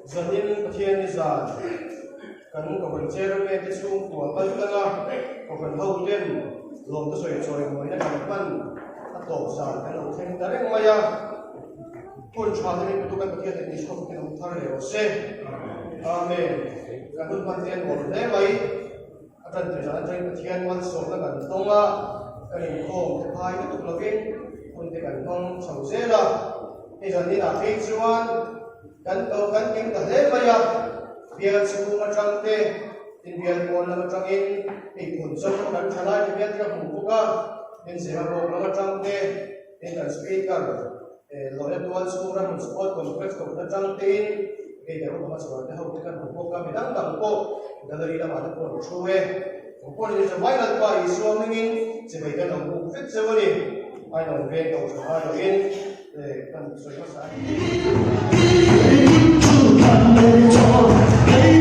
Zanin pathian izan kan ko kan cher me ti sung ko ban kana ko kan hau ten lom ta soi choi mo na kan pan ta to sa kan lo theng ta reng maya pun cha ni tu kan pathian ni so kan thar le se amen kan pun pathian mo le mai atan te jan jai pathian wan so na kan tonga kan ko te phai ka tu lovin pun te kan thong chau se la e jan ni na thei chuan kan to kan kim ta le maya biar su ma chang te in biar ko na chang in e kun so kan thala ni biar ka hu ka in se ma ko na chang te in kan speaker e lo ya tuan su ra mun sport complex ko na chang te in e soal te hau kan ko ka midang dang ko dalari na ma ko chuwe ko ni je mai na pa isu mingin se bai kan ko fit se woni ai no ve ko so ha lo in kan so ma sa Hey,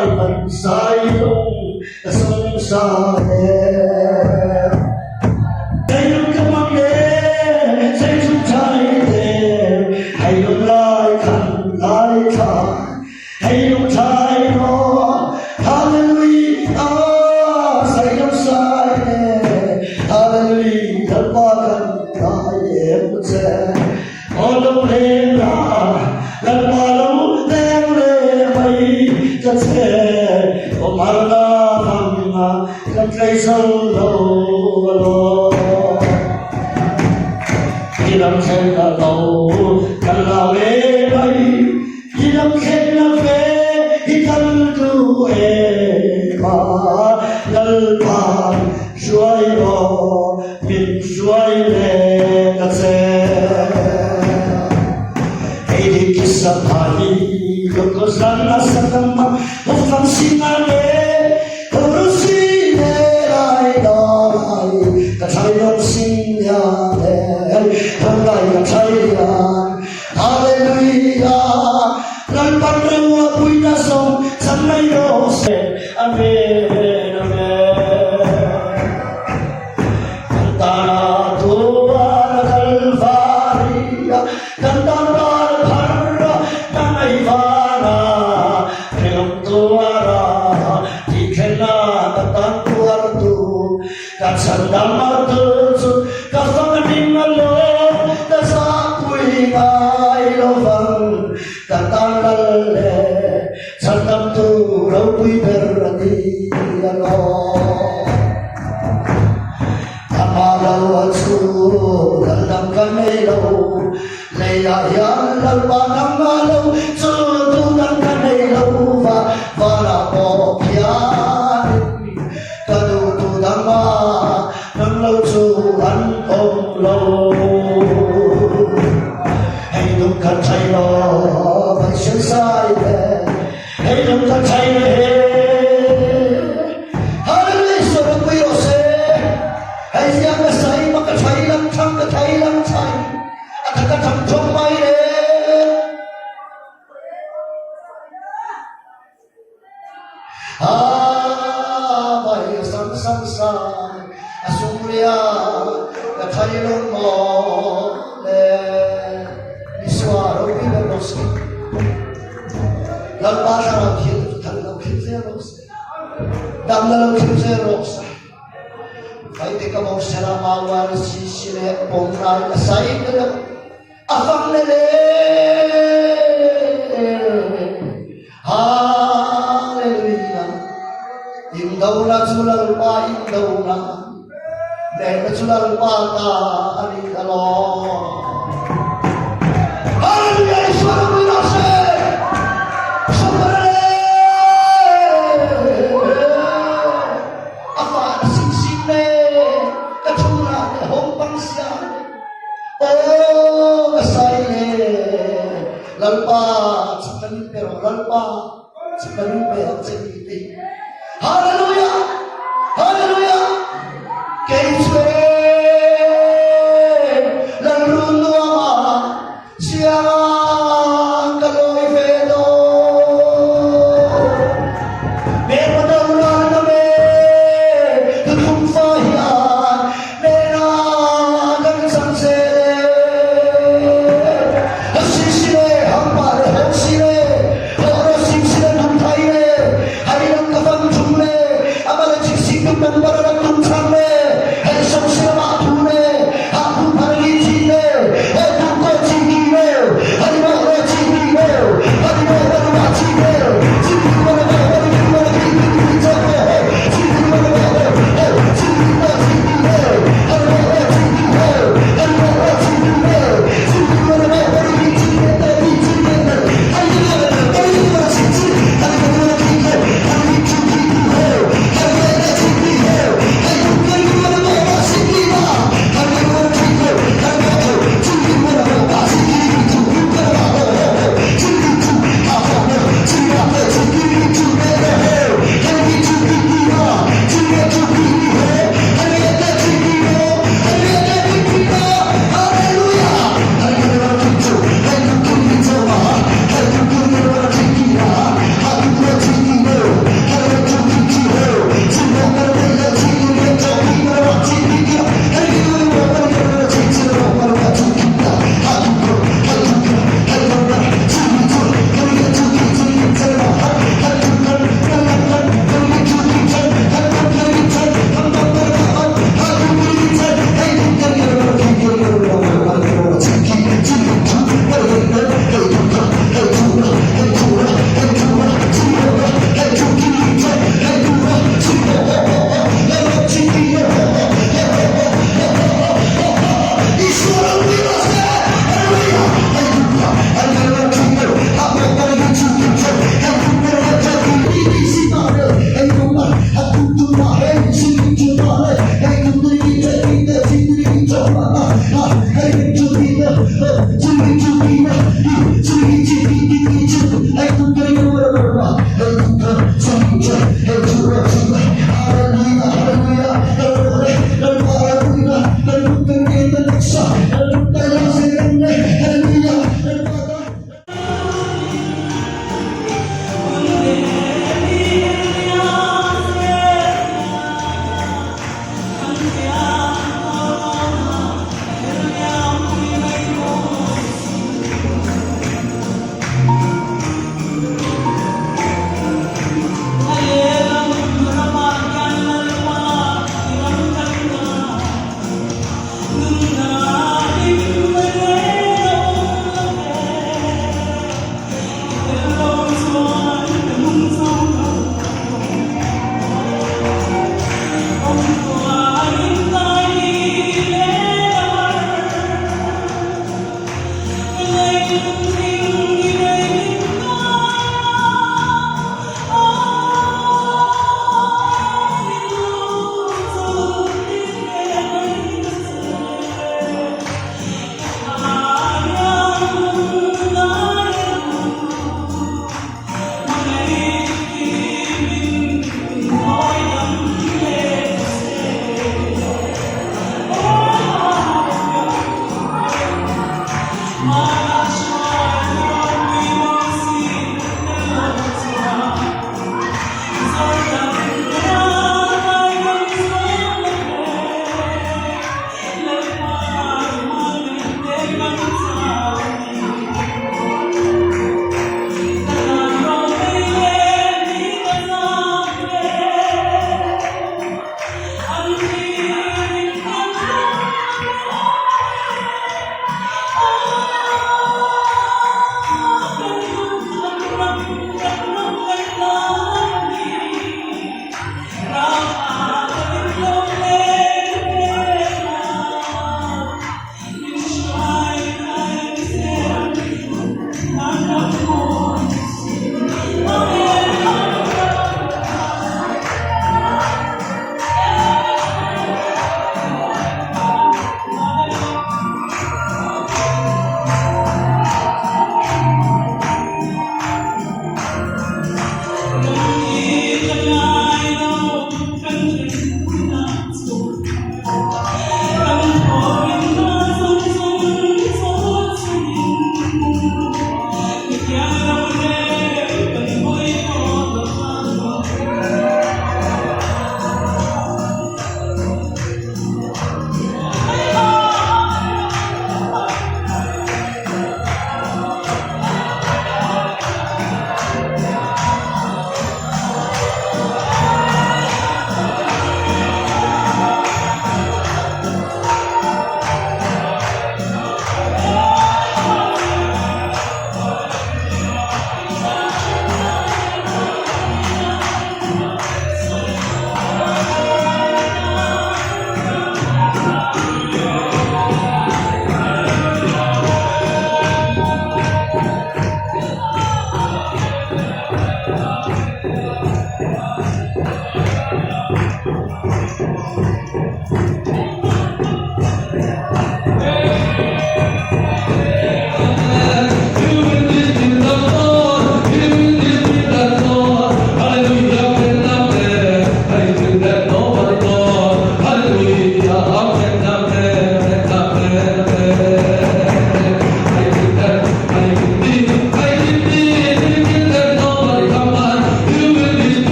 lai man sai lung song sa le dai lung kamang le sai chung chai le hai lung lai khan lai kha hai lung chai no hallelujah sai lung sai le hallelujah dal pa khan lai em che olo le la dal pa lo le le mai ka che o marna hamna ka kai sâu lo lo Ilam khen là lâu cần lao lê bay Ilam khen là về Ilam tu e ma Lal pan Shuai lo Min shuai le Ka se Edi kisa pali Yoko sana sakama Hofan sinane Horusi le Rai da rai Ka chai yong sin ya le Hong lai ka chai ya Hallelujah Nan pan rewa pui na song San mai yo se Amen Amen Cantana tua Calvaria Cantana al Nanai vana Pelong tuara Dikena Katan tuar tu Katsan damar tu Kafang nimalo Tasakui ngai lovang Katan lalle Sandam tu Raupui berani Ano Amalau asu Dalam kanelo Leia yang lalpanang malau Sudunan kanelo Vara popian Kadududang ma Nang lau chuan ong lau Hãy đúng thật chạy lo Phải sân sai về Hãy đúng thật chạy về Hallelujah Sơ đăng quy ổ xe Hãy giang cái say Mà cái chạy lăng thăng Cái chạy lăng chạy Cái thằng trong bay đê Mày sẵn sẵn sàng Sung lia Cái chạy lăng mò Lê Iswa Rau Pi Bè Rau Sĩ Lần ba ra làm khiến Thằng làm khiến dê rau sĩ Đam làm khiến dê rau sĩ Phải đi cả bóng xe ra mà qua Sĩ sĩ lệ bóng ra Cái say cái đó Afang lele Hallelujah Im đâu là chulal pa im đâu là Để nó chulal pa ta Ani ka lo Hallelujah Iswara Minase Sumberele Afan sing sing ne Kachula ne hong pang siya Oh, kasai lalpa sekaling pero lalpa sekaling pero cekiti. Hallelujah, Hallelujah. Keiswe lalulu ama siang kaloi fedo. Meron daw na me tutung fahian mera gansang se. Hãy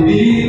Baby